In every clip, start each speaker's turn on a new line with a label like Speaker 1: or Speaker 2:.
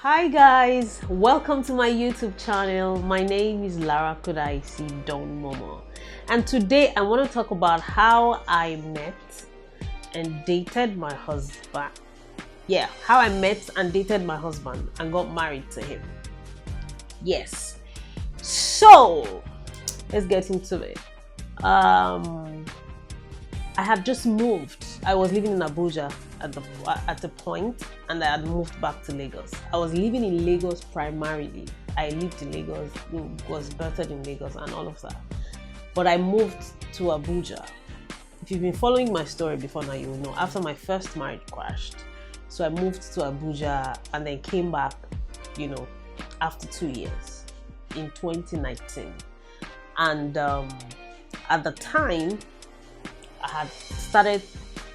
Speaker 1: Hi guys, welcome to my YouTube channel. My name is Lara Kudaisi Don Momo, and today I want to talk about how I met and dated my husband. Yeah, how I met and dated my husband and got married to him. Yes, so let's get into it. I had just moved. I was living in Abuja at the point, and I had moved back to Lagos. I was living in Lagos primarily. I lived in Lagos, was birthed in Lagos and all of that. But I moved to Abuja. If you've been following my story before now, you will know. After my first marriage crashed, so I moved to Abuja and then came back, after 2 years in 2019. And at the time, I had started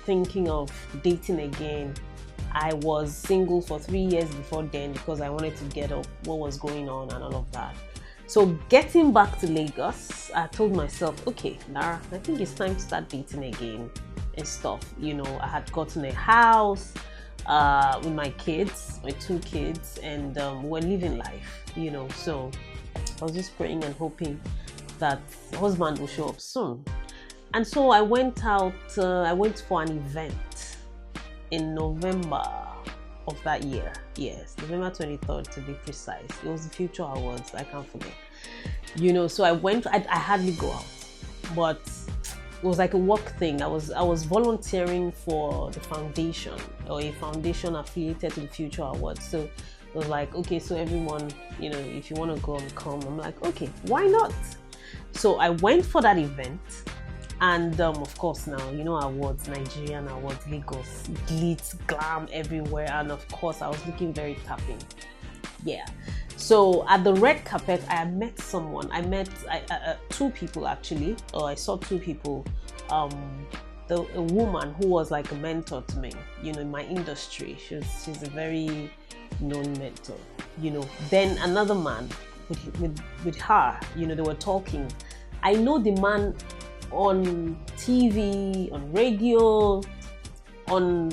Speaker 1: thinking of dating again. I was single for 3 years before then because I wanted to get up what was going on and all of that. So getting back to Lagos, I told myself, okay, Lara, I think it's time to start dating again and stuff. I had gotten a house with my kids, my 2 kids, and we're living life, So I was just praying and hoping that the husband will show up soon. And so I went out, I went for an event in November of that year. Yes, November 23rd to be precise. It was the Future Awards, I can't forget. So I went, I hardly go out, but it was like a work thing. I was volunteering for the foundation, or a foundation affiliated to the Future Awards. So it was like, okay, so everyone, if you want to go and come, I'm like, okay, why not? So I went for that event. And of course now, awards, Nigerian awards, Lagos, glitz, glam everywhere. And of course, I was looking very tapping. Yeah. So at the red carpet, I had met someone. I met 2 people actually. I saw 2 people. A woman who was like a mentor to me, in my industry. She's a very known mentor. Then another man with her. They were talking. I know the man on TV, on radio, on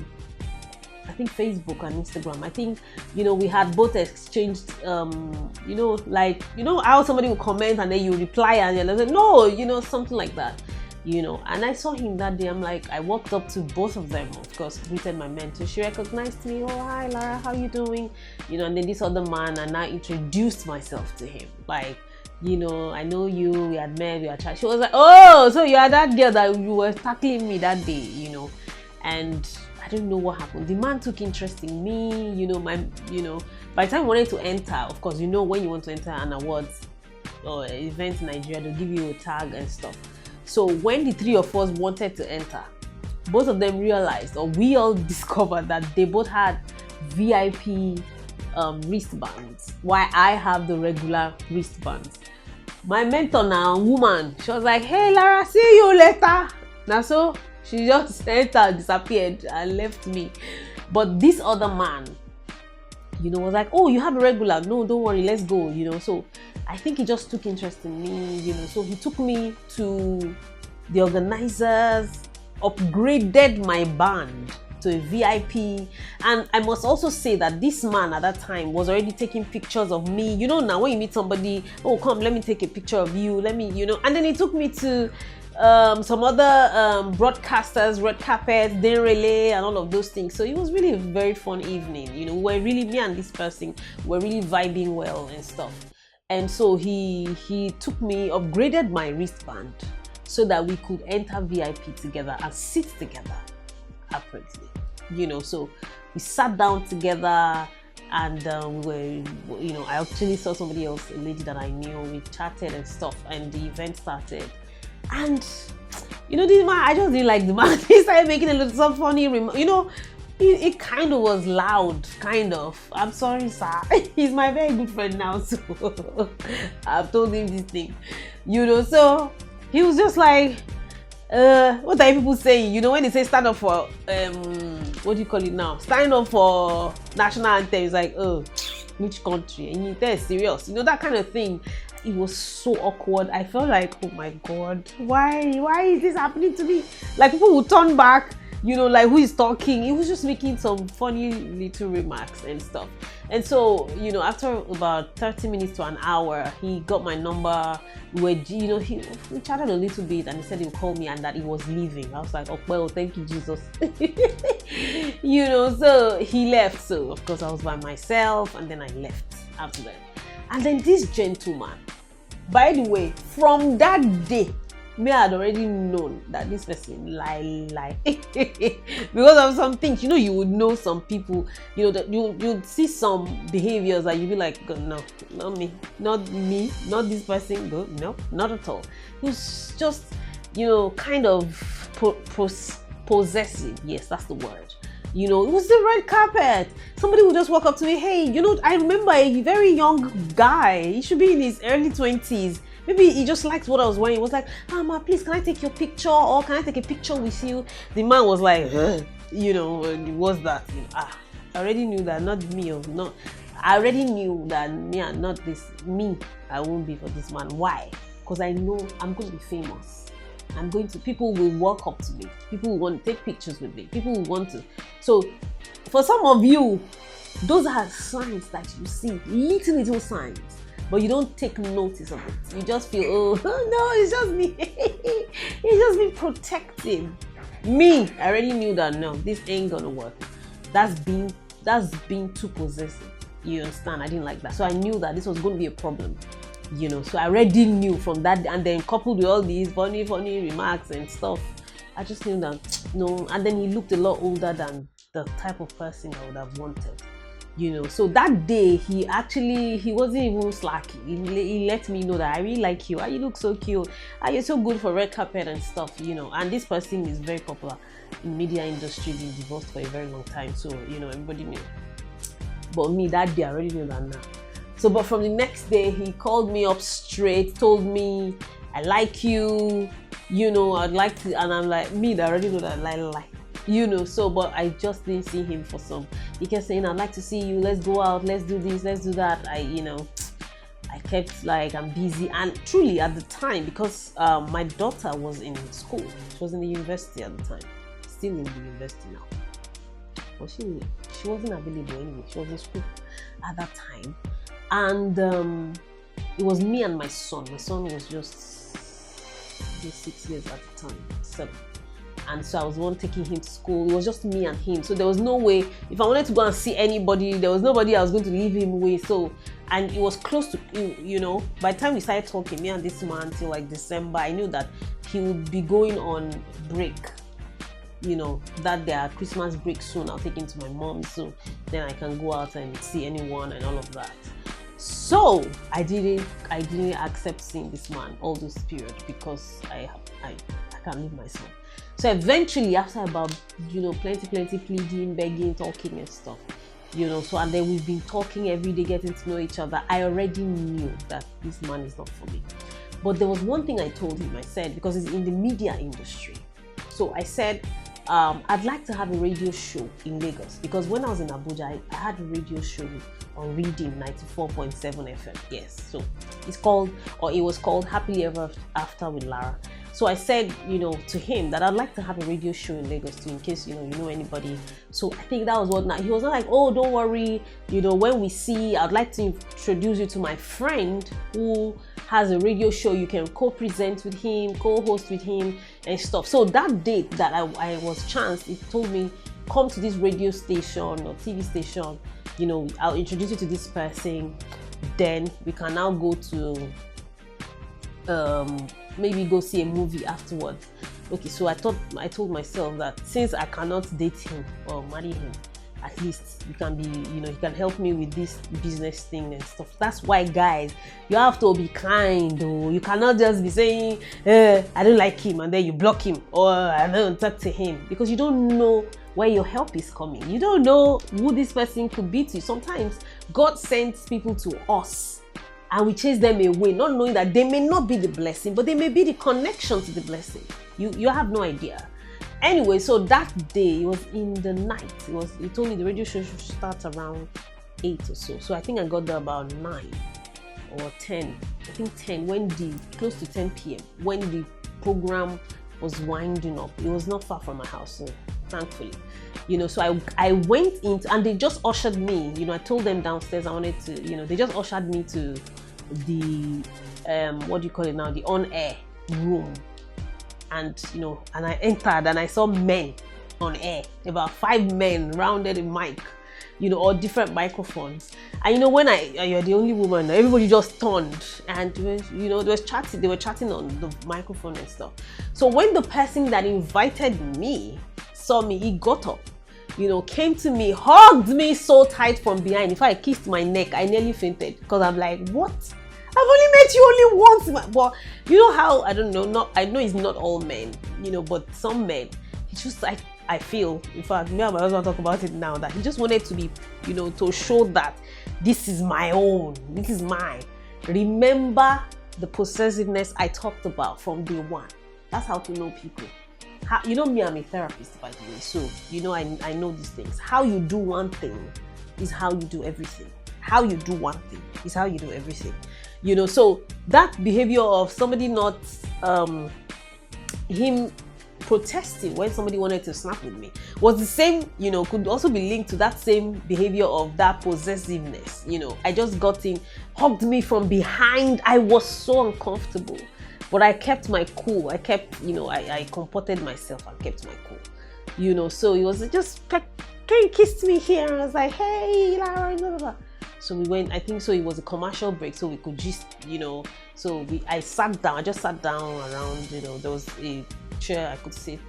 Speaker 1: I think Facebook and Instagram. I think we had both exchanged how somebody will comment and then you reply and you're like, no, something like that. And I saw him that day. I'm like, I walked up to both of them, of course, greeted my mentor. She recognized me. Oh, hi Lara, how you doing? And then this other man, and I introduced myself to him, like, I know you, we had met, we had chatted. She was like, oh, so you are that girl that you were tackling me that day, and I don't know what happened. The man took interest in me, by the time I wanted to enter, of course, when you want to enter an awards or event in Nigeria, they'll give you a tag and stuff. So when the 3 of us wanted to enter, both of them realized, or we all discovered, that they both had VIP wristbands, while I have the regular wristbands. My mentor now, woman, she was like, hey Lara, see you later. Now so she just entered, disappeared and left me. But this other man, was like, oh, you have a regular? No, don't worry, let's go. So I think he just took interest in me. So he took me to the organizers, upgraded my band to a VIP. And I must also say that this man at that time was already taking pictures of me. Now when you meet somebody, oh, come, let me take a picture of you, let me, and then he took me to some other broadcasters, red carpet, dinner relay, and all of those things. So it was really a very fun evening. We're really, me and this person were really vibing well and stuff. And so he took me, upgraded my wristband so that we could enter VIP together and sit together apparently. So we sat down together and we were, I actually saw somebody else, a lady that I knew. We chatted and stuff, and the event started. And this man, I just didn't like the man. He started making a little some funny remark. It kind of was loud, kind of. I'm sorry, sir. He's my very good friend now, so I've told him this thing. So he was just like, what are people saying? When they say stand up for what do you call it now? Stand up for national anthem. It's like, oh, which country? And you think it's serious? That kind of thing. It was so awkward. I felt like, oh my God, why is this happening to me? Like, people would turn back like who is talking. He was just making some funny little remarks and stuff. And so, after about 30 minutes to an hour, he got my number. We chatted a little bit, and he said he would call me and that he was leaving. I was like, oh, well, thank you, Jesus. So he left. So, of course, I was by myself, and then I left after that. And then this gentleman, by the way, from that day, me had already known that this person lie because of some things. You would know some people, that you'd see some behaviors that you'd be like, no, not me, not this person, no, not at all. He was just kind of possessive. Yes, that's the word. It was the red carpet. Somebody would just walk up to me, hey, I remember a very young guy. He should be in his early 20s. Maybe he just liked what I was wearing. He was like, ma, please, can I take your picture? Or can I take a picture with you? The man was like, what's that? I already knew that, not me. I already knew that me, I won't be for this man. Why? Because I know I'm going to be famous. People will walk up to me. People will want to take pictures with me. People will want to. So, for some of you, those are signs that you see, little signs. But you don't take notice of it. You just feel, oh no, it's just me. It's just me protective. Me, I already knew that no, this ain't gonna work. That's being too possessive. You understand? I didn't like that. So I knew that this was going to be a problem. So I already knew from that, and then coupled with all these funny remarks and stuff, I just knew that no. And then he looked a lot older than the type of person I would have wanted. So that day he wasn't even slacky. He let me know that I really like you. You look so cute. You're so good for red carpet and stuff. And this person is very popular in media industry, been divorced for a very long time. So everybody knew. But me, that day I already knew that now. So, but from the next day he called me up straight, told me I like you. I'd like to, and I'm like, me, I already know that lie. So, but I just didn't see him for some. He kept saying, I'd like to see you, let's go out, let's do this, let's do that. I kept like, I'm busy. And truly at the time, because my daughter was in school, she was in the university at the time, still in the university now. But she wasn't available anyway, she was in school at that time. And it was me and my son. My son was just 6 years at the time, 7. And so I was the one taking him to school. It was just me and him. So there was no way, if I wanted to go and see anybody, there was nobody I was going to leave him with. So, and it was close to, by the time we started talking, me and this man, till like December, I knew that he would be going on break. That their Christmas break soon. I'll take him to my mom, so then I can go out and see anyone and all of that. So I didn't accept seeing this man all this period because I can't leave myself. So eventually, after about plenty pleading, begging, talking and stuff, so, and then we've been talking every day, getting to know each other. I already knew that this man is not for me. But there was one thing I told him. I said, because he's in the media industry, so I said, I'd like to have a radio show in Lagos, because when I was in Abuja, I had a radio show on Reading 94.7 FM. Yes, so it was called Happily Ever After with Lara. So I said, to him that I'd like to have a radio show in Lagos too, in case, you know anybody. So I think that was what, he was not like, oh, don't worry, when we see, I'd like to introduce you to my friend who has a radio show. You can co-present with him, co-host with him and stuff. So that date that I was chanced, he told me, come to this radio station or TV station, I'll introduce you to this person. Then we can now go to, maybe go see a movie afterwards. Okay, so I told myself that since I cannot date him or marry him, at least you can be, he can help me with this business thing and stuff. That's why, guys, you have to be kind. Or you cannot just be saying, I don't like him, and then you block him, or I don't talk to him, because you don't know where your help is coming. You don't know who this person could be to you. Sometimes God sends people to us and we chase them away, not knowing that they may not be the blessing, but they may be the connection to the blessing. You have no idea. Anyway, so that day, it was in the night. He told me the radio show should start around 8 or so. So I think I got there about 9 or 10. I think 10, close to 10 p.m. when the program was winding up. It was not far from my house. So thankfully. So I went into, and they just ushered me. I told them downstairs I wanted to, they just ushered me to the what do you call it now, the on-air room. And and I entered and I saw men on air, about 5 men rounded a mic, all different microphones. And when you're the only woman, everybody just turned, and they were chatting on the microphone and stuff. So when the person that invited me saw me, he got up, came to me, hugged me so tight from behind. If I kissed my neck, I nearly fainted, because I'm like, what? I've only met you only once. But how, I don't know, I know it's not all men, but some men, it's just like, I feel, in fact, me and my husband talk about it now, that he just wanted to be, to show that this is my own, this is mine. Remember the possessiveness I talked about from day one. That's how to know people. Me, I'm a therapist, by the way, so I know these things. How you do one thing is how you do everything. How you do one thing is how you do everything. So that behavior of somebody not, him protesting when somebody wanted to snap with me, was the same, could also be linked to that same behavior of that possessiveness. I just got in, hugged me from behind. I was so uncomfortable, but I kept my cool. I kept, I comported myself and kept my cool. So it was just, he kissed me here, and I was like, hey, Lara, blah, blah, blah. So we went, I think so it was a commercial break, so we could just, so I sat down, I just sat down around, there was a chair I could sit,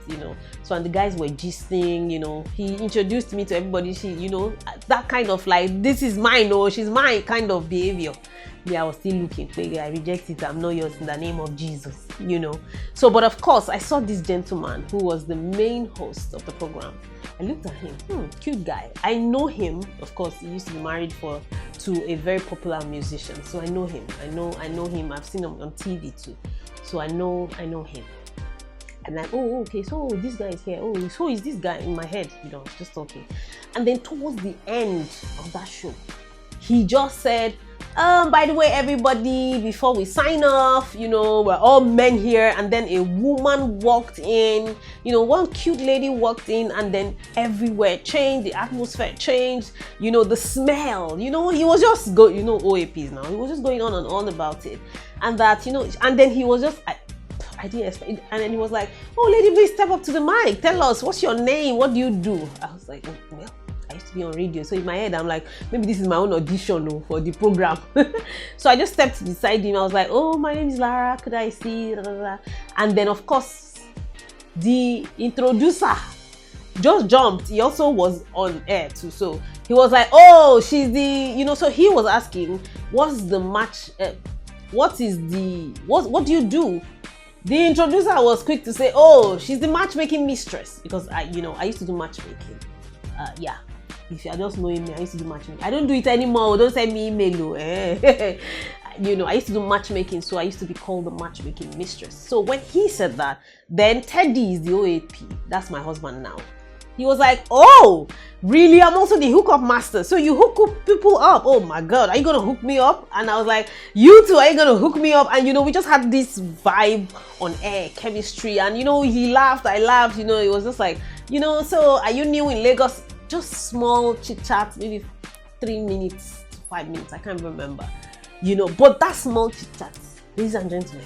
Speaker 1: so, and the guys were gisting, he introduced me to everybody, that kind of like, this is mine, she's mine kind of behavior. I was still looking, I reject it, I'm not yours in the name of Jesus, So, but of course, I saw this gentleman who was the main host of the program. I looked at him, cute guy. I know him, of course, he used to be married to a very popular musician. So I know him. I know him. I've seen him on TV too. So I know him. And like, oh, okay, so this guy is here. Oh, so is this guy in my head? Just talking. And then towards the end of that show, he just said, by the way, everybody, before we sign off, we're all men here. And then a woman walked in, one cute lady walked in, and then everywhere changed, the atmosphere changed, the smell, he was just OAPs now, he was just going on and on about it. And that, and then he was just, I didn't expect it. And then he was like, oh, lady, please step up to the mic, tell us, what's your name, what do you do? I was like, well, I used to be on radio, so in my head I'm like, maybe this is my own audition for the program. So I just stepped beside him. I was like, oh, my name is Lara, could I see? And then of course the introducer just jumped. He also was on air too, so he was like, oh, she's the, so he was asking, what's the match, what do you do? The introducer was quick to say, oh, she's the matchmaking mistress, because I used to do matchmaking. Yeah, if you are just knowing me, I used to do matchmaking. I don't do it anymore. Don't send me email. I used to do matchmaking, so I used to be called the matchmaking mistress. So when he said that, then Teddy is the OAP. That's my husband now. He was like, oh, really? I'm also the hookup master. So you hook people up. Oh my God, are you going to hook me up? And I was like, you too, are you going to hook me up? And we just had this vibe on air, chemistry. And he laughed, I laughed, it was just like, so are you new in Lagos? Just small chit chat, maybe 3 minutes to 5 minutes. I can't remember, but that small chit chat, ladies and gentlemen,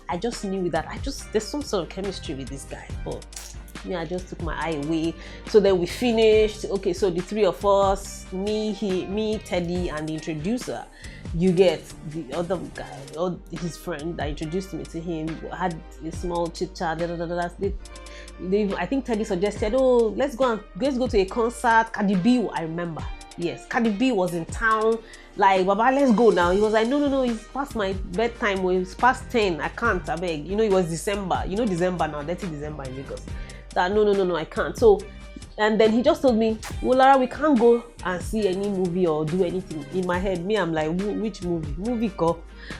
Speaker 1: I just knew that there's some sort of chemistry with this guy. But I just took my eye away. So then we finished. Okay, so the 3 of us, me, Teddy, and the introducer. You get the other guy, or his friend that introduced me to him, had a small chit chat. I think Teddy suggested, oh, let's go to a concert. Cardi B, I remember. Yes, Cardi B was in town. Like, Baba, let's go now. He was like, no, it's past my bedtime. It's past 10. I can't, I beg. It was December. December now, dirty December in Lagos. That no, I can't. So, and then he just told me, well, Lara, we can't go and see any movie or do anything. In my head, I'm like, which movie? Movie go.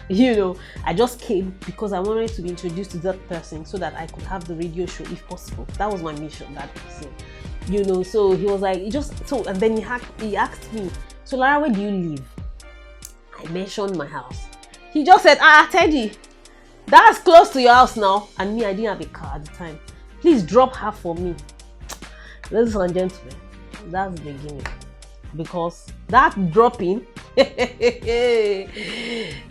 Speaker 1: I just came because I wanted to be introduced to that person so that I could have the radio show if possible. That was my mission that day. So he was like, and then he asked me, so Lara, where do you live? I mentioned my house. He just said, Teddy, that's close to your house now. And me, I didn't have a car at the time. Please drop her for me. Ladies and gentlemen, that's the beginning. Because that dropping, it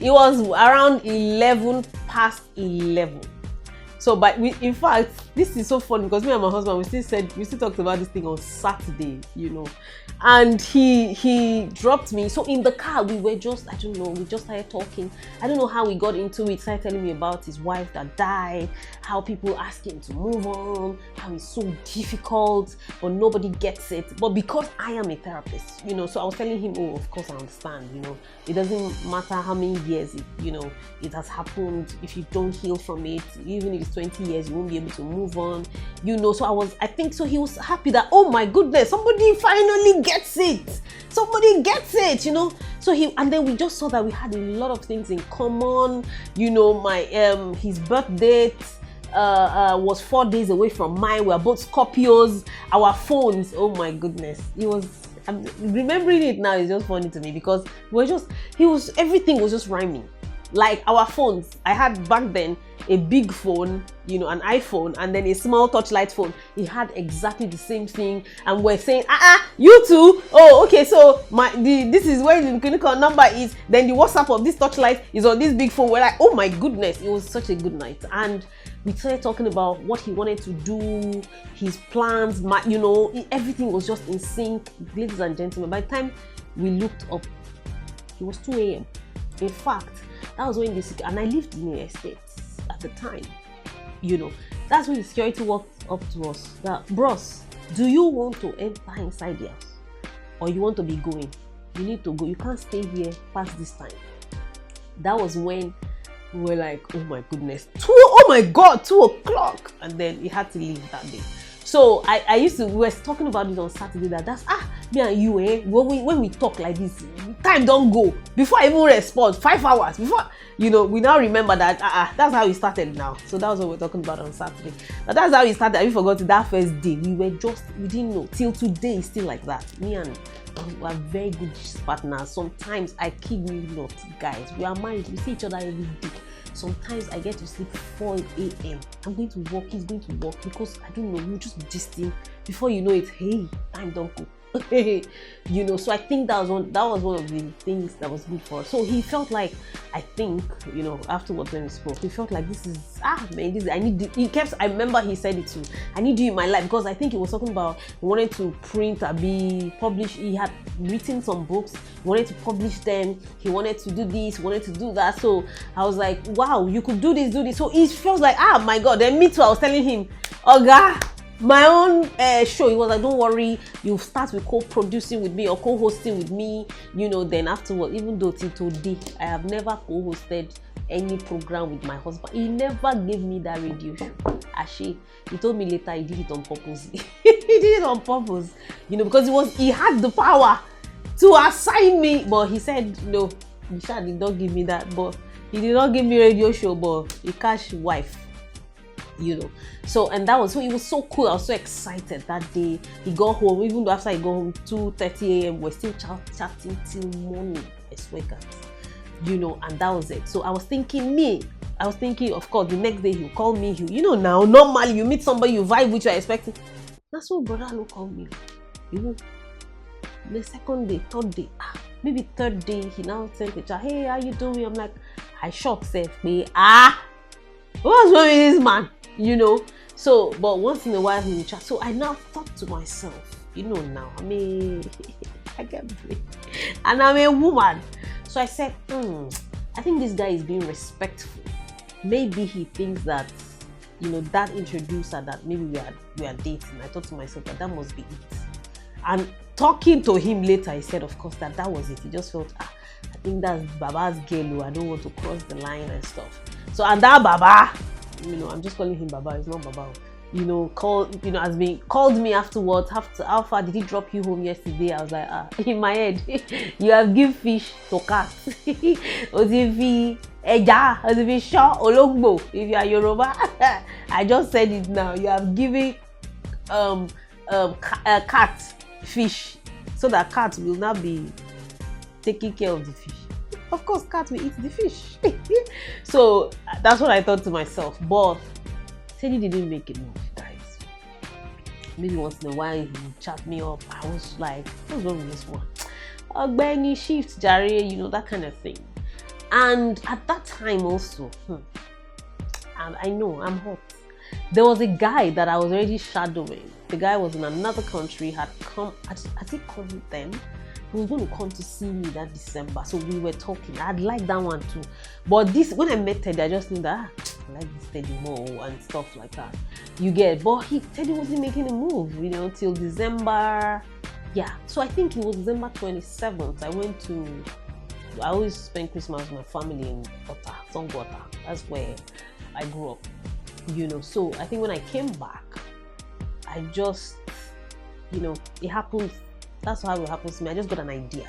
Speaker 1: was around 11 past 11. So, but in fact, this is so funny because me and my husband, we still talked about this thing on Saturday, and he dropped me. So in the car, we were just, I don't know, we just started talking. I don't know how we got into it. He started telling me about his wife that died, how people ask him to move on, how it's so difficult, but nobody gets it. But because I am a therapist, so I was telling him, oh, of course I understand, it doesn't matter how many years it has happened. If you don't heal from it, even if it's 20 years, you won't be able to move on, So I think so he was happy that, oh my goodness, somebody finally gets it. Somebody gets it, So and then we just saw that we had a lot of things in common. His birth date was 4 days away from mine. We are both Scorpios. Our phones, oh my goodness, I'm remembering it now, it's just funny to me because everything was just rhyming. Like our phones, I had back then a big phone, an iPhone, and then a small touchlight phone. He had exactly the same thing, and we're saying, you too. Oh, okay. So this is where the clinical number is. Then the WhatsApp of this touchlight is on this big phone. We're like, oh my goodness, it was such a good night. And we started talking about what he wanted to do, his plans. Everything was just in sync, ladies and gentlemen. By the time we looked up, it was 2 a.m. In fact, that was when and I lived in the estates at the time, that's when the security walked up to us that, bros, do you want to enter inside the house or you want to be going? You need to go. You can't stay here past this time. That was when we were like, oh my goodness, 2 o'clock. And then he had to leave that day. So we were talking about it on Saturday that's me and you, when we talk like this, time don't go. Before I even respond, 5 hours before, we now remember that that's how we started now. So that was what we're talking about on Saturday. But that's how we started. We forgot that first day. We didn't know. Till today, it's still like that. Me and we are very good partners. Sometimes I kid you not, guys. We are married. We see each other every day. Sometimes I get to sleep 4 a.m. I'm going to work, he's going to work because I don't know, you just gisting. Before you know it, hey, time don't go. So I think that was one of the things that was good for us. So he felt like, I think, afterwards when we spoke, he felt like this is I remember he said it too, I need you in my life, because I think he was talking about he wanted to print and be published. He had written some books, he wanted to publish them, he wanted to do this, he wanted to do that. So I was like, wow, you could do this. So he feels like, my God. Then me too, I was telling him, my own show. He was like, don't worry, you start with co-producing with me or co-hosting with me, then afterwards, even though till today I have never co-hosted any program with my husband. He never gave me that radio show. Actually, he told me later he did it on purpose. He did it on purpose, because he had the power to assign me, but he said no, he did not give me that. But he did not give me radio show, but he catch wife. So, and that was, so it was so cool. I was so excited that day. He got home, even though after he got home 2:30 a.m. we're still chatting till morning. I swear, guys, and that was it. So I was thinking, of course, the next day he'll call me. Now normally you meet somebody, you vibe with, you're expecting. That's what brother will call me. The second day, third day, maybe third day, he now sent a chat. Hey, how you doing? I'm like, I shocked self, me. What's wrong with this man? So, but once in a while he will chat. So I now thought to myself, now I get brain, and I'm a woman. So I said, I think this guy is being respectful. Maybe he thinks that, that introducer that maybe we are dating. I thought to myself that must be it. And talking to him later, he said, of course, that was it. He just felt, I think that's Baba's girl. I don't want to cross the line and stuff. So, and that Baba, I'm just calling him Baba, it's not Baba. Called me afterwards. How far did he drop you home yesterday? I was like, in my head, you have given fish to cats. Ozifi Eja, Ozifi Shaw, Ologbo. If you are Yoruba, I just said it now. You have given cat fish, so that cat will not be taking care of the fish. Of course, cat will eat the fish. So that's what I thought to myself. But Teddy didn't make it move, guys. maybe once in a while he would chat me up. I was like, what's wrong with this one? Benny shift, Jare, you know, that kind of thing. And at that time also, and I know I'm hot. There was a guy that I was already shadowing. The guy was in another country, had come, has he come then? He was going to come to see me that December. So we were talking. I'd like that one too. But this, when I met Teddy, I just knew that I like this Teddy more and stuff like that. You get, but Teddy wasn't making a move, you know, till December. Yeah. So I think it was December 27th. I always spend Christmas with my family in Ota, Songwater. That's where I grew up, you know. So I think when I came back, I just, you know, it happened. That's how it happens to me. I just got an idea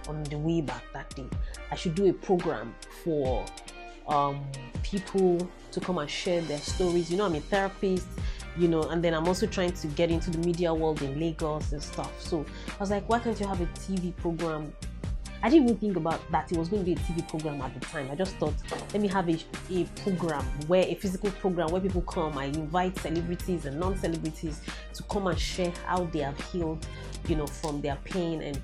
Speaker 1: on the way back that day. I should do a program for people to come and share their stories. You know, I'm a therapist, you know, and then I'm also trying to get into the media world in Lagos and stuff. So I was like, why can't you have a TV program? I didn't even think about that it was going to be a TV program at the time. I just thought, let me have a program, a physical program where people come. I invite celebrities and non-celebrities to come and share how they have healed, you know, from their pain and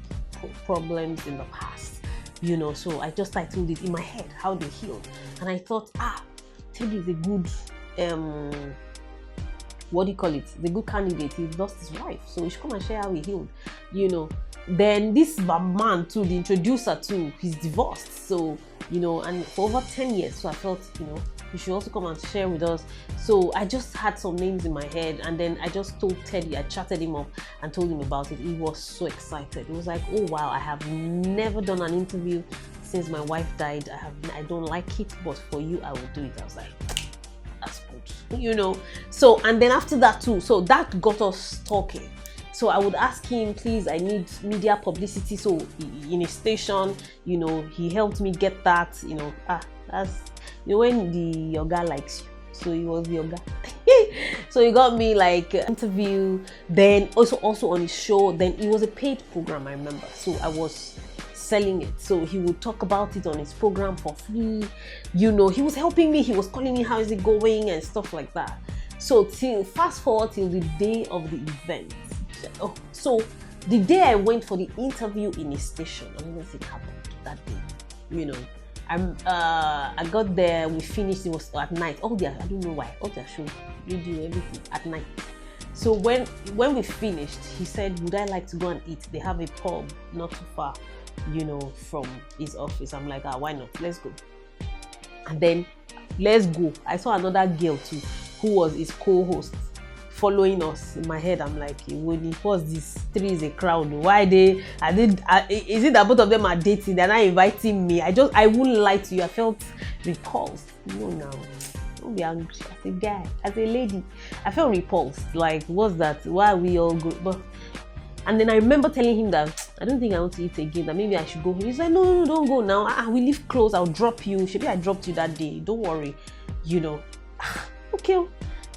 Speaker 1: problems in the past, you know. So I just titled it in my head, how they healed. And I thought, Teddy is a good, what do you call it? The good candidate. He lost his wife, so he should come and share how he healed, you know. Then this man too, the introducer too, he's divorced. So, you know, and for over 10 years. So I felt, you know, you should also come and share with us. So I just had some names in my head, and then I just told Teddy, I chatted him up and told him about it. He was so excited. He was like, oh wow, I have never done an interview since my wife died. I don't like it, but for you, I will do it. I was like, that's good, you know. So, and then after that too, so that got us talking. So I would ask him, please, I need media publicity. So in a station, you know, he helped me get that, you know. That's, you know, when the yoga likes you. So he was the yoga. So he got me like interview, then also on his show. Then it was a paid program, I remember. So I was selling it. So he would talk about it on his program for free. You know, he was helping me. He was calling me, how is it going and stuff like that. So fast forward till the day of the event. So the day I went for the interview in a station, another thing happened that day. You know, I got there, we finished, it was at night. I don't know why, all their show, radio, everything at night. So when we finished, he said, would I like to go and eat? They have a pub not too far, you know, from his office. I'm like, why not? Let's go. And then let's go. I saw another girl too, who was his co-host, following us. In my head, I'm like, what's this? Three is a crowd. Why is it that both of them are dating? They're not inviting me. I wouldn't lie to you. I felt repulsed. No, now, don't be angry. As a guy, as a lady, I felt repulsed. Like, what's that? Why are we all good? And then I remember telling him that I don't think I want to eat again. That maybe I should go. He's like, no, don't go now. We live close. I'll drop you. Maybe I dropped you that day. Don't worry. You know. Okay.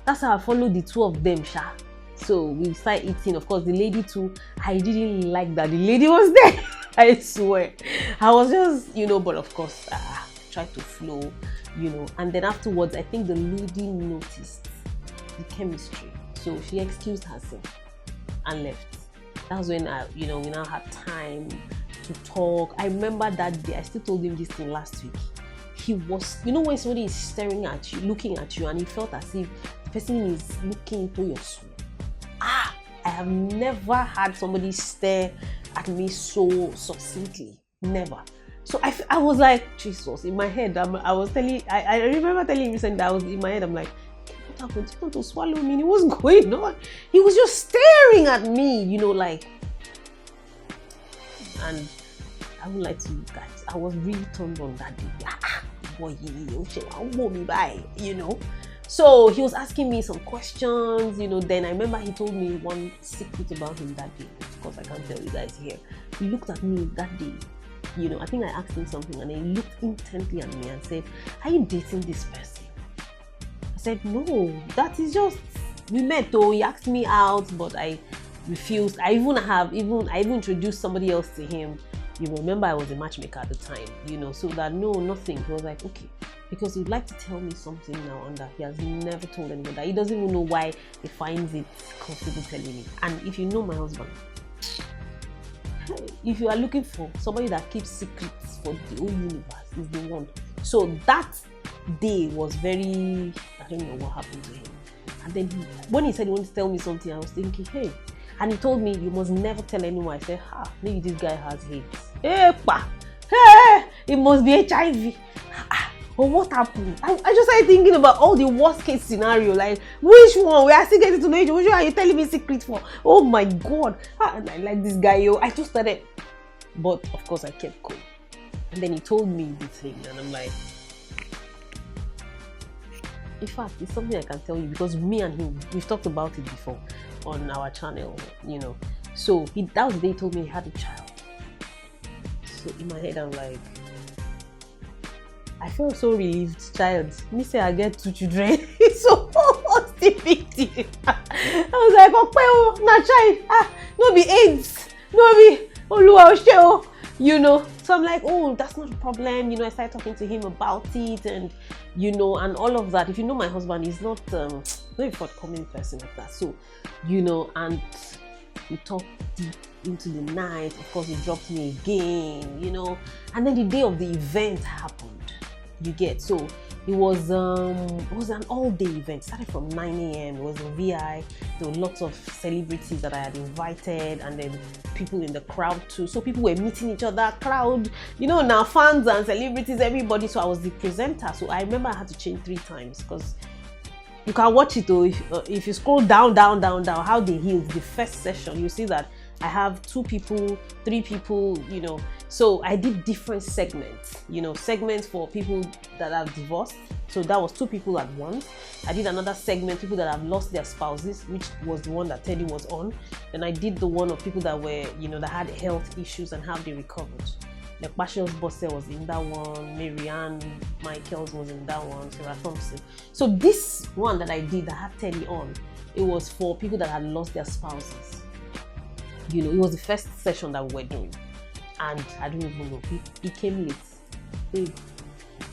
Speaker 1: That's how I followed the two of them, Sha. So we started eating. Of course, the lady too. I didn't like that the lady was there. I swear. I was just, you know, but of course, I tried to flow, you know. And then afterwards, I think the lady noticed the chemistry. So she excused herself and left. That was when we now had time to talk. I remember that day. I still told him this thing last week. He was, you know, when somebody is staring at you, looking at you, and he felt as if the person is looking into your soul. I have never had somebody stare at me so succinctly. Never. So I was like, Jesus, in my head, I remember telling him recently that I was in my head, I'm like, what happened? You want to swallow me? And what's going on? He was just staring at me, you know, like, and I would like to you guys, I was really turned on that day. Boy, you know. So he was asking me some questions, you know. Then I remember he told me one secret about him that day. Of course, I can't tell you guys here. He looked at me that day, you know. I think I asked him something, and he looked intently at me and said, "Are you dating this person?" I said, "No, that is just, we met though. He asked me out, but I refused. I even introduced somebody else to him, You remember I was a matchmaker at the time, so that no, nothing. He was like, okay, because he'd like to tell me something now, and that he has never told anyone, that he doesn't even know why he finds it comfortable telling me. And if you know my husband, if you are looking for somebody that keeps secrets for the whole universe, is the one. So that day was very, I don't know what happened to him. And then when he said he wanted to tell me something, I was thinking, hey. And he told me, you must never tell anyone. I said, maybe this guy has AIDS. Hey, it must be HIV. But what happened? I just started thinking about all the worst case scenario. Like, which one? We are still getting to know each other. Which one are you telling me secret for? Oh my God. And I like this guy, yo. I just started. But of course, I kept cool. And then he told me this thing. And I'm like, in fact, it's something I can tell you, because me and him, we've talked about it before on our channel, So that was the day he told me he had a child. So in my head, I'm like, I felt so relieved. Child, me say I get 2 children. So what's the big deal? I was like, oh, na child, no be AIDS, no be Oluwa Oseo, So I'm like, oh, that's not a problem. I started talking to him about it, and and all of that. If you know my husband, he's not a forthcoming person like that. So, and we talked deep into the night. Of course, he dropped me again, and then the day of the event happened. You get, so it was an all-day event. It started from 9 a.m. It was in VI. There were lots of celebrities that I had invited, and then people in the crowd too. So people were meeting each other, crowd, now fans and celebrities, everybody. So I was the presenter. So I remember I had to change 3 times, because you can watch it though. If you scroll down, how they healed the first session, you see that I have 2 people, 3 people, So I did different segments, segments for people that have divorced. So that was 2 people at once. I did another segment, people that have lost their spouses, which was the one that Teddy was on. Then I did the one of people that were, that had health issues and how they recovered. Like Passions Bosse was in that one, Marianne Michaels was in that one, Sarah Thompson. So this one that I did, that had Teddy on, it was for people that had lost their spouses. It was the first session that we were doing. And I don't even know, he came late. Babe,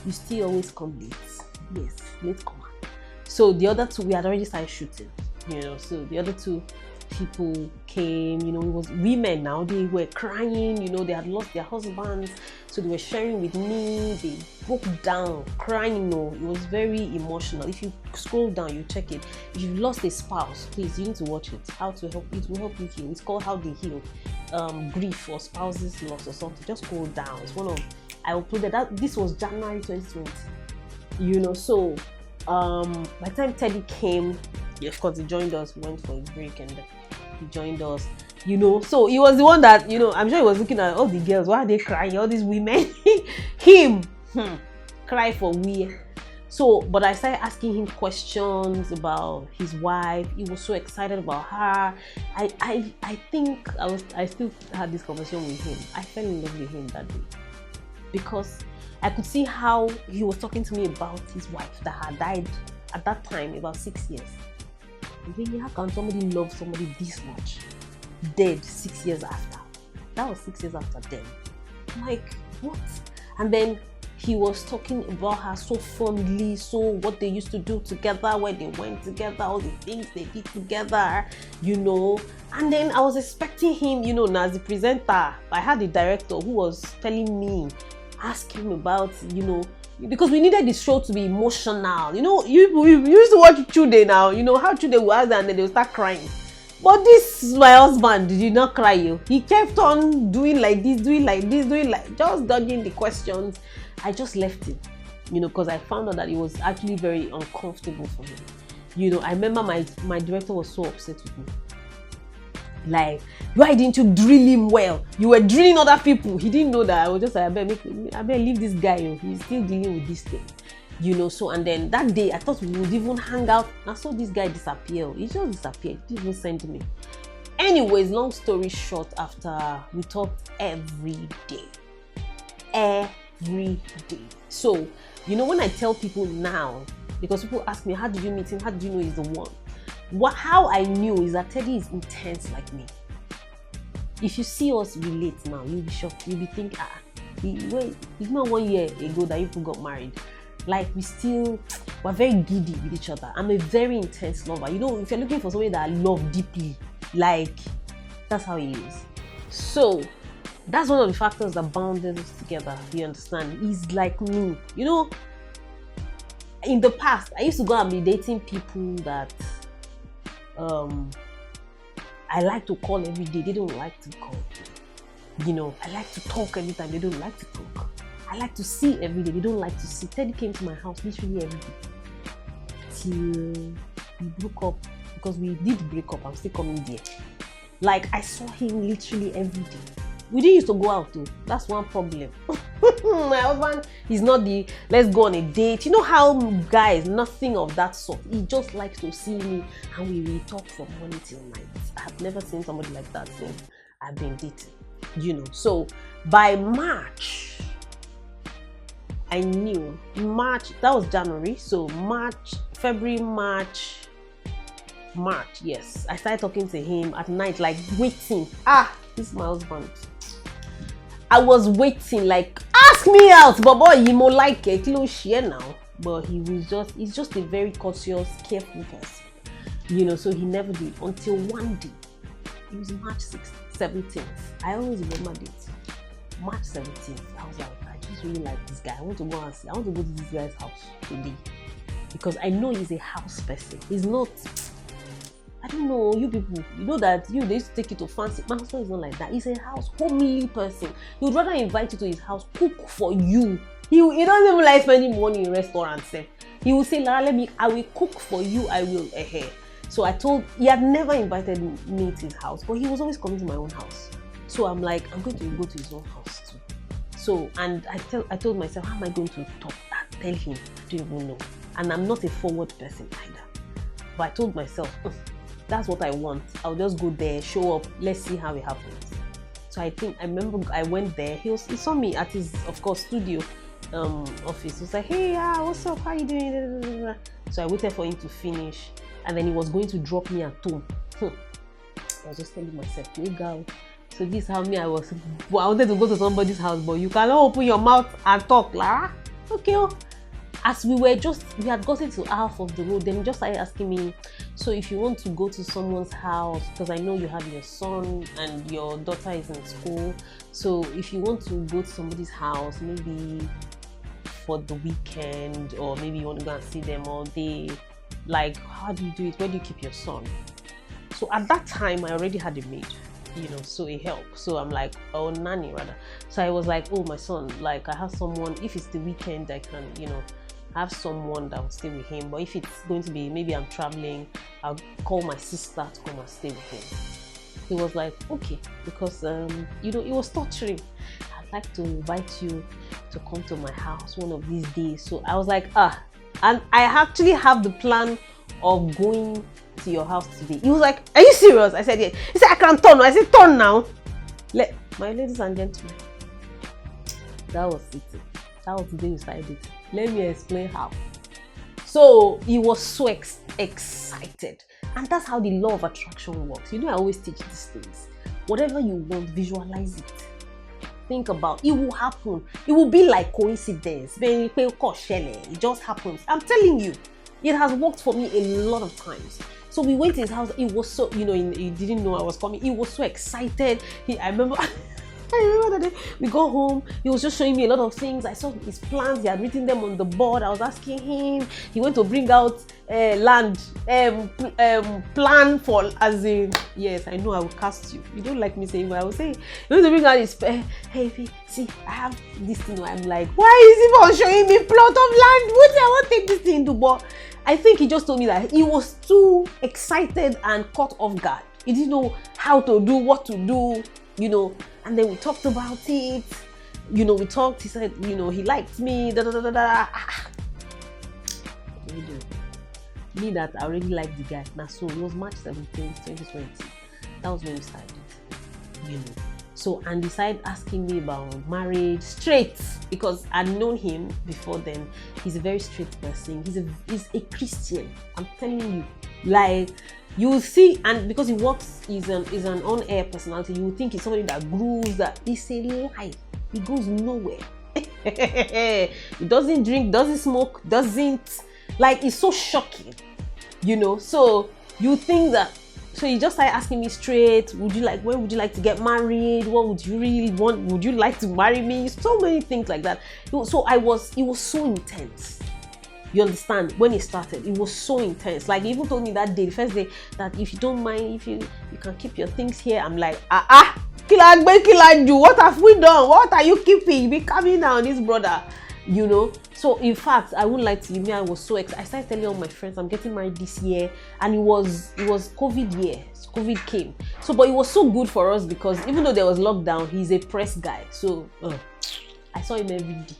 Speaker 1: you still always come late. Yes, late comer. So the other 2, we had already started shooting, so the other 2 people came, it was women now, they were crying, they had lost their husbands, so they were sharing with me, they broke down, crying, it was very emotional. If you scroll down, you check it. If you've lost a spouse, please, you need to watch it. How to help, it will help you heal. It's called How They Heal, grief or spouses loss or something. Just scroll down. It's one of, I uploaded that, this was January 2020, so by the time Teddy came, of course he joined us, we went for a break, and he joined us, so he was the one that, I'm sure he was looking at all the girls, why are they crying, all these women, him, cry for we. So, but I started asking him questions about his wife. He was so excited about her. I think I still had this conversation with him. I fell in love with him that day, because I could see how he was talking to me about his wife that had died at that time, about 6 years. Really, how can somebody love somebody this much? Dead 6 years after. That was 6 years after them. I'm like, what? And then he was talking about her so fondly, so what they used to do together, where they went together, all the things they did together, And then I was expecting him, as the presenter, I had the director who was telling me, ask him about, because we needed the show to be emotional. You used to watch Chude now, how Chude was, and then they would start crying. But this is my husband, did not cry. He kept on doing like this, just dodging the questions. I just left him, because I found out that it was actually very uncomfortable for him. I remember my director was so upset with me. Like, why didn't you drill him well? You were drilling other people. He didn't know that. I was just like, I better leave this guy. He's still dealing with this thing. So, and then that day I thought we would even hang out. I saw this guy disappear. He just disappeared. He didn't even send me. Anyways, long story short, after we talked every day. So, when I tell people now, because people ask me, how did you meet him? How did you know he's the one? How I knew is that Teddy is intense like me. if you see us relate now, you'll be shocked. You'll be thinking, wait, it's not 1 year ago that you people got married. Like, we're very giddy with each other. I'm a very intense lover. You know, if you're looking for somebody that I love deeply, like, that's how he is. So that's one of the factors that bounded us together. You understand? He's like me. You know, in the past, I used to go and be dating people that I like to call every day. They don't like to call. You know, I like to talk every time. They don't like to talk. I like to see every day. They don't like to see. Teddy came to my house literally every day till we broke up, because we did break up. I'm still coming there. Like, I saw him literally every day. We didn't used to go out though. That's one problem. My husband is not the let's go on a date. You know how guys, nothing of that sort. He just likes to see me and we will talk from morning till night. I've never seen somebody like that since I've been dating. You know, so by March, I knew March, that was January. So March, February, March, yes. I started talking to him at night, like waiting. This is my husband. I was waiting, like, ask me out, but boy, you more like a close share now. But he's just a very cautious, careful person. You know, so he never did until one day. It was March 17th. I always remember it. March 17th. I was like, I just really like this guy. I want to go to this guy's house today. Because I know he's a house person. He's not, I don't know, you people, you know that they used to take you to fancy. My husband is not like that. He's a house, homely person. He would rather invite you to his house, cook for you. He doesn't even like spending money in restaurants. He will say, Lara, I will cook for you, I will. So he had never invited me to his house, but he was always coming to my own house. So I'm like, I'm going to go to his own house too. So, and I told myself, how am I going to top that? Tell him, I don't even know. And I'm not a forward person either. But I told myself, that's what I want. I'll just go there, show up, let's see how it happens. So I remember I went there. He saw me at his, of course, studio office. He was like, hey, what's up? How you doing? So I waited for him to finish, and then he was going to drop me at home. I was just telling myself, hey, girl. So this is how I wanted to go to somebody's house, but you cannot open your mouth and talk, Lara. Okay. As we had gotten to half of the road, then he just started asking me, so if you want to go to someone's house, because I know you have your son and your daughter is in school, so if you want to go to somebody's house, maybe for the weekend, or maybe you want to go and see them all day, like, how do you do it? Where do you keep your son? So at that time, I already had a maid, you know, so it helped. So I'm like, oh, nanny rather. So I was like, oh, my son, like, I have someone, if it's the weekend, I can, you know, have someone that will stay with him. But if it's going to be, maybe I'm traveling, I'll call my sister to come and stay with him. He was like, okay, because you know, it was torturing. I'd like to invite you to come to my house one of these days. So I was like, and I actually have the plan of going to your house today. He was like, are you serious? I said, yes. He said, I can turn. I said, turn now. My ladies and gentlemen, that was it. That was the day we started it. Let me explain how. So he was so excited. And that's how the law of attraction works. You know, I always teach these things. Whatever you want, visualize it. Think about it. It will happen. It will be like coincidence. It just happens. I'm telling you, it has worked for me a lot of times. So we went to his house. It was so, you know, he didn't know I was coming. He was so excited. I remember that day we go home, he was just showing me a lot of things. I saw his plans, he had written them on the board. I was asking him, he went to bring out land plan for, as in, yes, I know I will cast you. You don't like me saying what I will say. He went to bring out his, hey, see, I have this thing. I'm like, why is he showing me plot of land? What I want to take this thing to? But I think he just told me that he was too excited and caught off guard. He didn't know how to do, what to do, you know. And then we talked about it, you know, he said, you know, he liked me, Me that I already liked the guy. Now, so it was March 17th, 2020. That was when we started, you know. So, and decided asking me about marriage straight, because I'd known him before then. He's a very straight person. He's a Christian. I'm telling you, like, you will see, and because he works, is an on-air personality, you will think he's somebody that grooves, that it's a lie. He goes nowhere. He doesn't drink, doesn't smoke, doesn't, like, it's so shocking, you know. So you think that, so he just started asking me straight, when would you like to get married? What would you really want? Would you like to marry me? So many things like that. So it was so intense. You understand? When it started, it was so intense. Like, he even told me that day, the first day, that if you don't mind, if you can keep your things here. I'm like, what have we done? What are you keeping? Be coming down, this brother, you know. So in fact, I wouldn't like to me. I was so excited. I started telling all my friends I'm getting married this year, and it was COVID year. COVID came. So, but it was so good for us because even though there was lockdown, he's a press guy. So I saw him every day.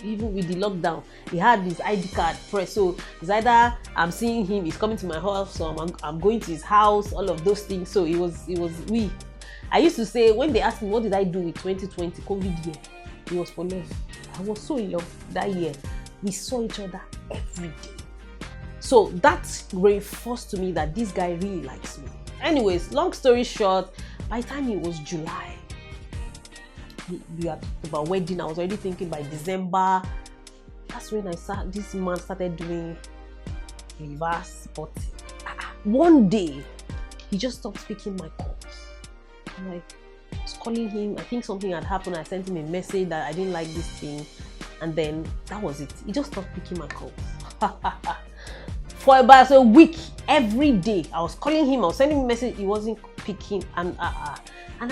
Speaker 1: Even with the lockdown, he had his ID card press. So it's either I'm seeing him, he's coming to my house, or I'm going to his house, all of those things. So it was I used to say, when they asked me what did I do with 2020 COVID year, it was for love. I was so in love that year. We saw each other every day. So that reinforced to me that this guy really likes me. Anyways, long story short, by the time it was July, we had talked about wedding. I was already thinking by December. That's when this man started doing reverse spotting. One day, he just stopped picking my calls. I'm like, I was calling him. I think something had happened. I sent him a message that I didn't like this thing, and then that was it. He just stopped picking my calls. For about a week, every day I was calling him. I was sending him a message. He wasn't picking. And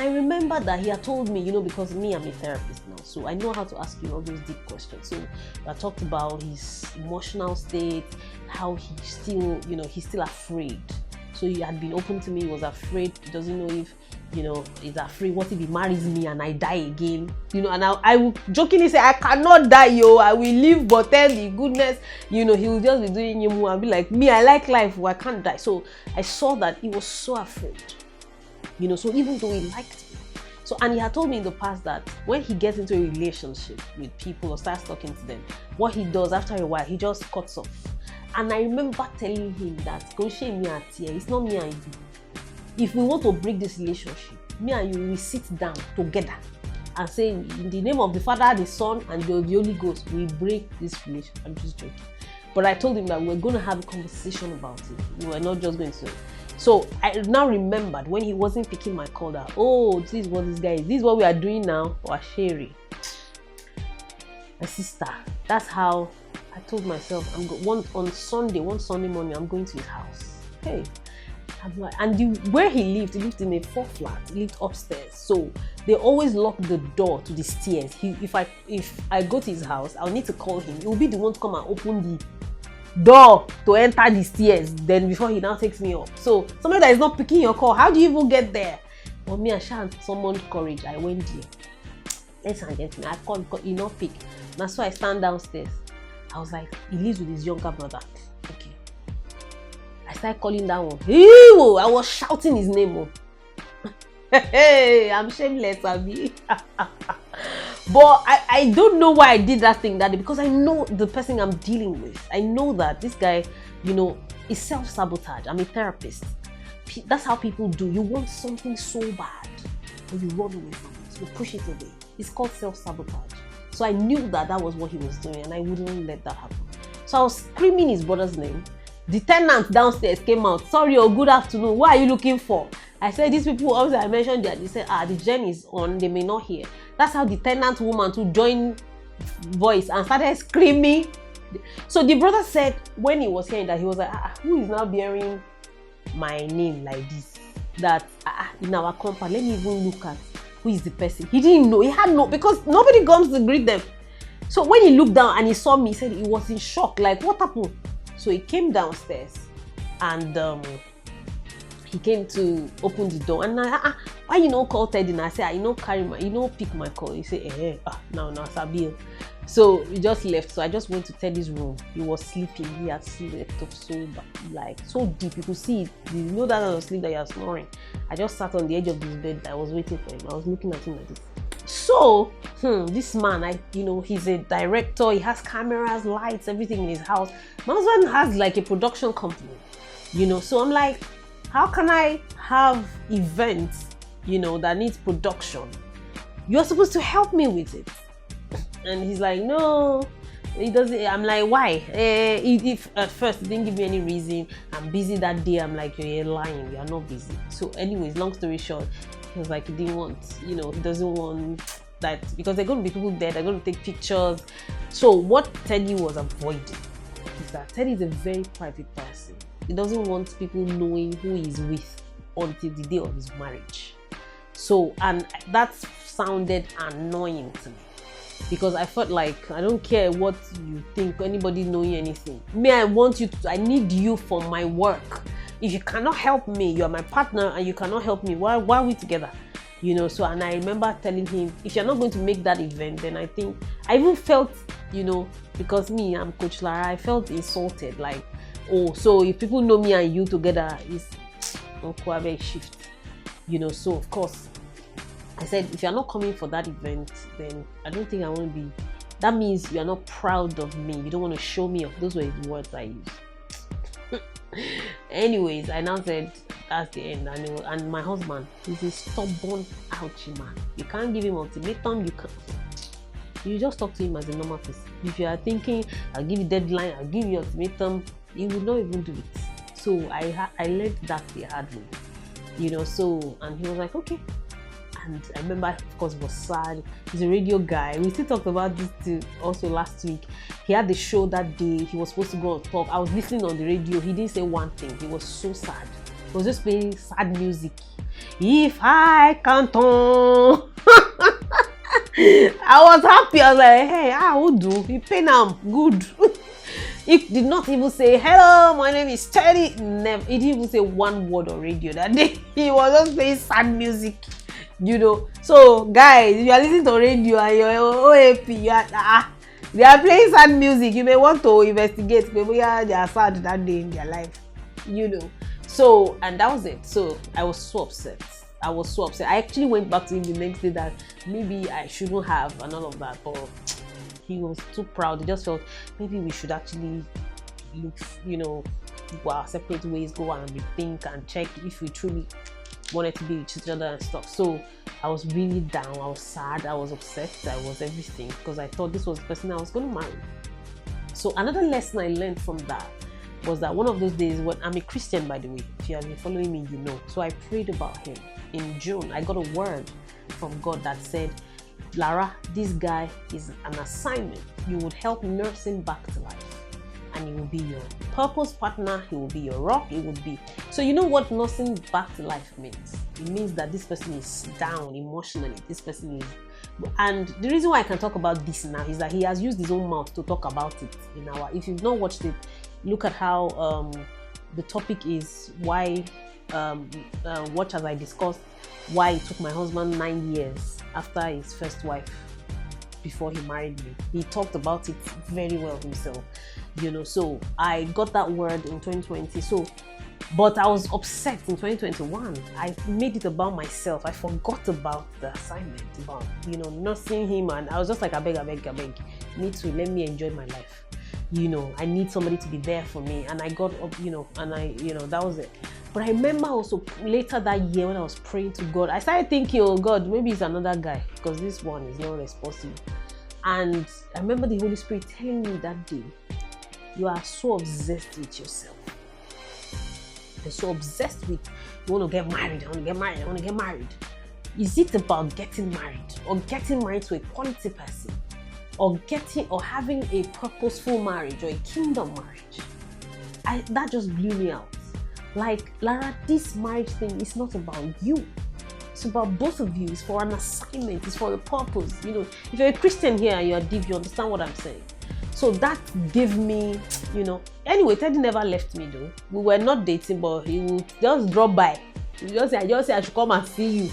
Speaker 1: I remember that he had told me, you know, because me, I'm a therapist now, so I know how to ask you all those deep questions. So I talked about his emotional state, how he's still afraid. So he had been open to me. He was afraid. He doesn't know if, you know, he's afraid. What if he marries me and I die again? You know, and I will jokingly say, I cannot die, yo. I will live, but tell the goodness, you know, he will just be doing him and be like, me, I like life, I can't die. So I saw that he was so afraid. You know, so even though he liked me. So, and he had told me in the past that when he gets into a relationship with people or starts talking to them, what he does after a while, he just cuts off. And I remember telling him that, it's not me and you. If we want to break this relationship, me and you will sit down together and say, in the name of the Father, the Son, and the Holy Ghost, we break this relationship. I'm just joking. But I told him that we're going to have a conversation about it. We were not just going to. So I now remembered when he wasn't picking my call that, oh, this is what this guy is. This is what we are doing now. Or Sherry, my sister. That's how I told myself, one Sunday morning, I'm going to his house. Hey. And where he lived in a 4 flat. He lived upstairs, so they always lock the door to the stairs. If I go to his house, I'll need to call him. He will be the one to come and open the door to enter the stairs. Then before he now takes me up. So somebody that is not picking your call, how do you even get there? But me, I summoned courage. I went there. Ladies and gentlemen, I called, he not pick. That's why I stand downstairs. I was like, he lives with his younger brother. Okay. I started calling that one. Ew! I was shouting his name. Hey, I'm shameless, Abby. But I don't know why I did that thing that day, because I know the person I'm dealing with. I know that this guy, you know, is self-sabotage. I'm a therapist. That's how people do. You want something so bad, but you run away from it. You push it away. It's called self-sabotage. So I knew that was what he was doing, and I wouldn't let that happen. So I was screaming his brother's name. The tenant downstairs came out. Sorry, or good afternoon. What are you looking for? I said, these people, obviously I mentioned that. They said, the gen is on. They may not hear. That's how the tenant woman to join voice and started screaming. So the brother said, when he was hearing that, he was like, who is now bearing my name like this? That in our compound, let me even look at who is the person. He didn't know. He had no, because nobody comes to greet them. So when he looked down and he saw me, he said he was in shock. Like, what happened? So he came downstairs and he came to open the door. And why you know call Teddy? And I said, I know carry my, you know pick my call. He said, no, Sabil. So we just left. So I just went to Teddy's room. He was sleeping. He had slept off so like so deep. You could see it. You know that I was asleep that you are snoring. I just sat on the edge of his bed. I was waiting for him. I was looking at him like this. So this man, he's a director. He has cameras, lights, everything in his house. My husband has like a production company, So I'm like, how can I have events, that needs production? You're supposed to help me with it. And he's like, no, he doesn't. I'm like, why? If at first he didn't give me any reason, I'm busy that day. I'm like, you're lying, you're not busy. So anyways, long story short, he was like, he didn't want, he doesn't want that, because they're going to be people there, they're going to take pictures. So what Teddy was avoiding is that Teddy is a very private person. He doesn't want people knowing who he's with until the day of his marriage. So, and that sounded annoying to me, because I felt like, I don't care what you think, anybody knowing anything. I need you for my work. If you cannot help me, you're my partner and you cannot help me, why are we together? So, and I remember telling him, if you're not going to make that event, then I think, I even felt, because I'm Coach Lara, I felt insulted, like, oh, so if people know me and you together, it's a shift, so of course, I said, if you're not coming for that event, then I don't think I want to be. That means you are not proud of me. You don't want to show me off. Those were the words I used. Anyways, I now said, that's the end. And my husband, he's a stubborn, ouchie man. You can't give him ultimatum. You just talk to him as a normal person. If you are thinking, I'll give you deadline, I'll give you ultimatum, he will not even do it. So I learned that the hard way. So, and he was like, okay. And I remember, of course, it was sad. He's a radio guy. We still talked about this too, also last week. He had the show that day. He was supposed to go and talk. I was listening on the radio. He didn't say one thing. He was so sad. He was just playing sad music. If I can't on. I was happy. I was like, hey, I will do. He paid now. Good. He did not even say, hello, my name is Teddy. Never. He didn't even say one word on radio that day. He was just playing sad music. So guys, if you are listening to radio and you're OAP, they are playing sad music, you may want to investigate. Maybe they are sad that day in their life, So, and that was it. So I was so upset. I actually went back to him the next day that maybe I shouldn't have and all of that, but he was too proud. He just felt maybe we should actually look, go our separate ways, go and rethink and check if we truly wanted to be with each other and stuff. So I was really down. I was sad. I was upset. I was everything, because I thought this was the person I was going to marry. So another lesson I learned from that was that one of those days, when I'm a Christian, by the way, if you have been following me, So I prayed about him in June. I got a word from God that said, Lara, this guy is an assignment. You would help nurse him back to life. And he will be your purpose partner, he will be your rock, he will be. So you know what nursing back to life means? It means that this person is down emotionally, this person is. And the reason why I can talk about this now is that he has used his own mouth to talk about it in our. If you've not watched it, look at how the topic is why, watch as I discussed why it took my husband 9 years after his first wife before he married me. He talked about it very well himself. So I got that word in 2020. So, but I was upset in 2021. I made it about myself. I forgot about the assignment, about, nursing him. And I was just like, I beg. Let me enjoy my life. I need somebody to be there for me. And I got up, and that was it. But I remember also later that year when I was praying to God, I started thinking, oh God, maybe it's another guy, because this one is not responsible. And I remember the Holy Spirit telling me that day, you are so obsessed with yourself. You're so obsessed with, you want to get married, I want to get married. Is it about getting married, or getting married to a quality person, or having a purposeful marriage, or a kingdom marriage? That just blew me out. Like, Lara, this marriage thing is not about you. It's about both of you. It's for an assignment. It's for a purpose. If you're a Christian here and you're deep, you understand what I'm saying. So that gave me, Anyway, Teddy never left me though. We were not dating, but he would just drop by. He just say I should come and see you.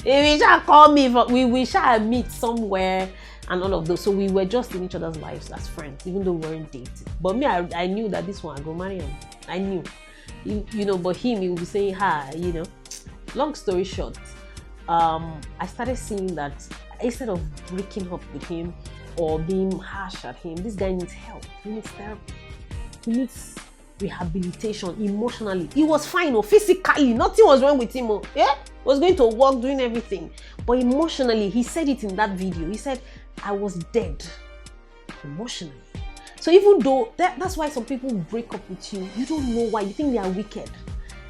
Speaker 1: He shall call me. We shall meet somewhere and all of those. So we were just in each other's lives as friends, even though we weren't dating. But me, I knew that this one I go marry him. I knew, you know. But him, he would be saying hi, you know. Long story short, I started seeing that instead of breaking up with him or being harsh at him, this guy needs help. He needs therapy. He needs rehabilitation emotionally. He was fine, physically, nothing was wrong with him. Yeah, he was going to work, doing everything. But emotionally, he said it in that video. He said, I was dead emotionally. So even though that's why some people break up with you, you don't know why. You think they are wicked.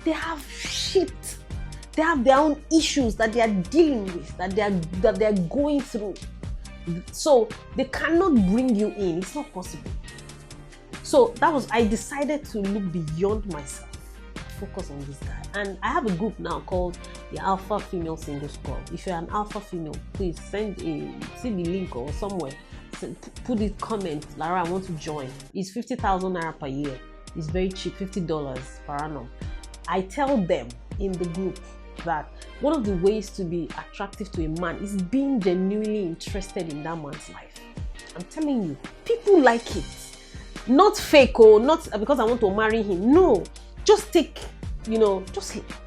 Speaker 1: They have shit. They have their own issues that they are dealing with, that they are going through. So they cannot bring you in. It's not possible. So I decided to look beyond myself, focus on this guy. And I have a group now called the Alpha Female Singles Club. If you're an alpha female, please see the link or somewhere. Put it, comment, Lara, I want to join. It's 50,000 naira per year. It's very cheap, $50 per annum. I tell them in the group that one of the ways to be attractive to a man is being genuinely interested in that man's life. I'm telling you, people like it. Not fake, not because I want to marry him. No, just take,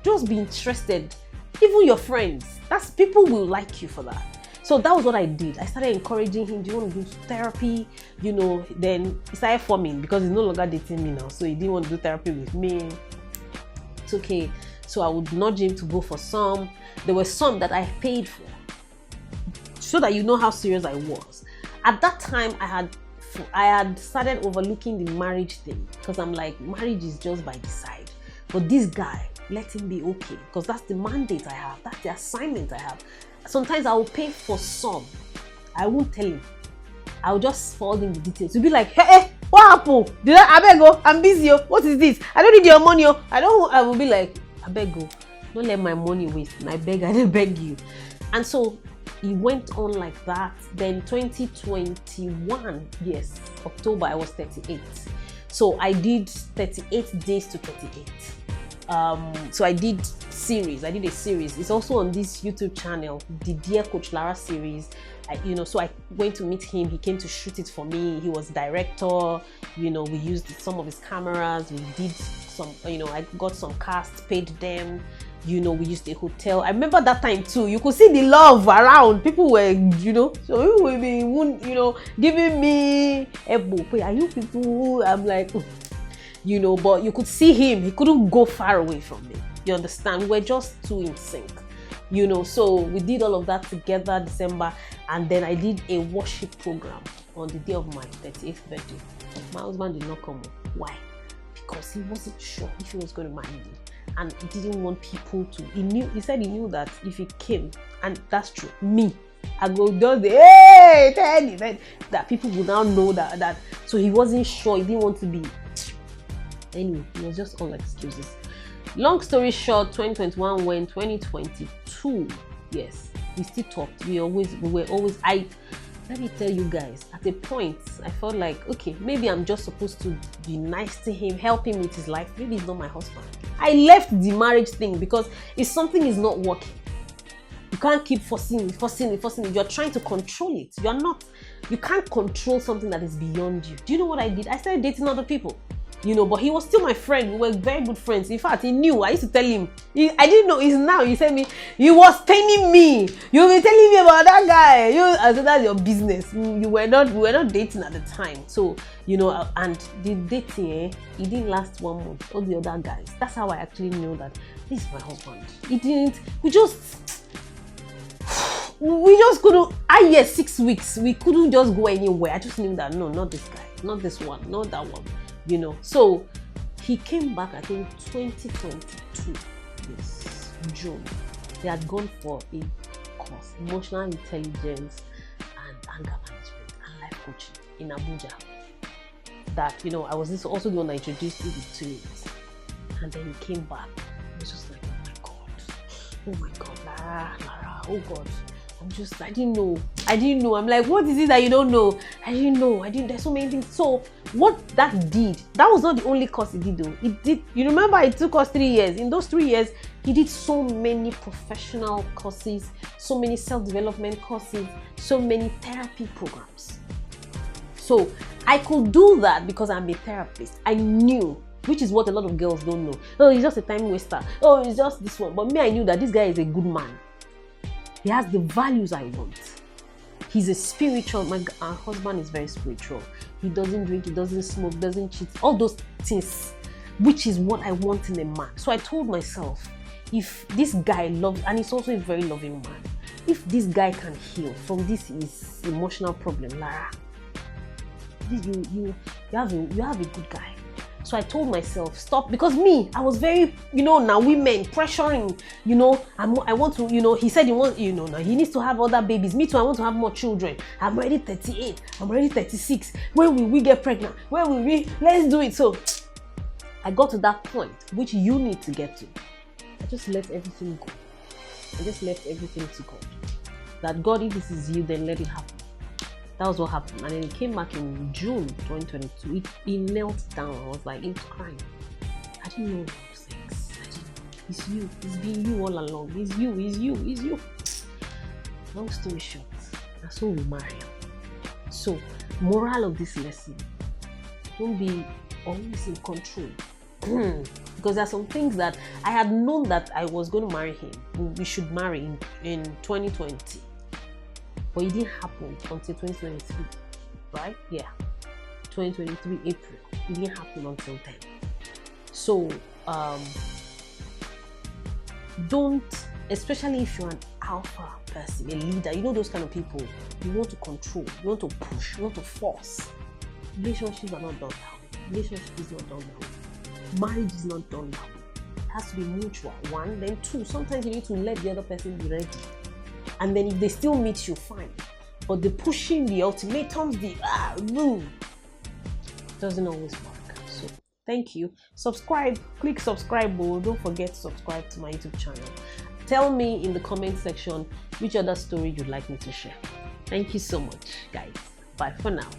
Speaker 1: just be interested. Even your friends, people will like you for that. So that was what I did. I started encouraging him. Do you want to do therapy? Then he started forming because he's no longer dating me now. So he didn't want to do therapy with me. It's okay. So I would nudge him to go for some. There were some that I paid for, so that you know how serious I was. At that time, I had started overlooking the marriage thing because I'm like, marriage is just by the side. But this guy, let him be okay, because that's the mandate I have. That's the assignment I have. Sometimes I will pay for some. I won't tell him. I'll just forward him the details. You'll be like, hey, what happened? I beg go? I'm busy. What is this? I don't need your money. I will be like, I beg go. Don't let my money waste. And I beg you. And so he went on like that. Then 2021, yes, October, I was 38. So I did 38 days to 38. So I did a series. It's also on this YouTube channel, the Dear Coach Lara series. So I went to meet him. He came to shoot it for me. He was director. We used some of his cameras. We did some, I got some cast, paid them. We used a hotel. I remember that time too. You could see the love around. People were, so people will be, giving me a book. Are you people? I'm like, but you could see him. He couldn't go far away from me. You understand? We're just too in sync. So we did all of that together December, and then I did a worship program on the day of my 38th birthday. My husband did not come. Why? Because he wasn't sure if he was going to marry me, and he didn't want people to. He said he knew that if he came, and that's true. Me, I go just hey, Teddy, that people would now know that. So he wasn't sure. He didn't want to be. Anyway, it was just all excuses. Long story short, 2021 went, 2022, yes, we still talked. We were always, let me tell you guys, at a point, I felt like, okay, maybe I'm just supposed to be nice to him, help him with his life. Maybe he's not my husband. I left the marriage thing because if something is not working, you can't keep forcing it. You're trying to control it. You can't control something that is beyond you. Do you know what I did? I started dating other people. But he was still my friend. We were very good friends. In fact, he knew. I used to tell him. I didn't know. He's now. He said me, he was paining me. You've been telling me about that guy. I said, that's your business. We were not dating at the time. So, and the dating, it didn't last 1 month. All the other guys. That's how I actually knew that this is my husband. It didn't. We just couldn't. 6 weeks. We couldn't just go anywhere. I just knew that, no, not this guy. Not this one. Not that one. So he came back, I think 2022, yes, June. They had gone for a course, emotional intelligence and anger management and life coaching in Abuja. That, I was also the one that introduced him to it. And then he came back. It was just like, oh my God, Lara, oh God. I didn't know. I'm like, what is it that you don't know? I didn't know. There's so many things. So what that did, that was not the only course he did though. It did, you remember it took us 3 years. In those 3 years, He did so many professional courses, so many self-development courses, so many therapy programs. So I could do that because I'm a therapist. I knew, which is what a lot of girls don't know. Oh, he's just a time waster. Oh, it's just this one. But me, I knew that this guy is a good man. He has the values I want. He's a spiritual. My husband is very spiritual. He doesn't drink, he doesn't smoke, doesn't cheat. All those things, which is what I want in a man. So I told myself, if this guy loves, and he's also a very loving man, if this guy can heal from this his emotional problem, Lara, you have a good guy. So I told myself, stop, because me, I was very, now women pressuring, I want to, he said he wants, now he needs to have other babies. Me too, I want to have more children. I'm already 38, I'm already 36. When will we get pregnant? When will we, let's do it. So I got to that point, which you need to get to. I just let everything go. I just left everything to God. That God, if this is you, then let it happen. That was what happened. And then he came back in June 2022. He knelt down. I was like, he was crying. I didn't know those things. I didn't know. It's you. It's been you all along. It's you. Long story short, that's how we marry. So, moral of this lesson, don't be always in control. Because there are some things that I had known that I was going to marry him. We should marry in 2020. But it didn't happen until 2023, right? Yeah, 2023 April. It didn't happen until then. So don't, especially if you're an alpha person, a leader, those kind of people, you want to control, you want to push, you want to force. Relationships are not done that way. Relationship is not done that way. Marriage is not done that way. It has to be mutual. One, then two, sometimes you need to let the other person be ready. And then if they still meet you, fine. But the pushing, the ultimatums, doesn't always work. So thank you. Subscribe. Click subscribe. Don't forget to subscribe to my YouTube channel. Tell me in the comment section which other story you'd like me to share. Thank you so much, guys. Bye for now.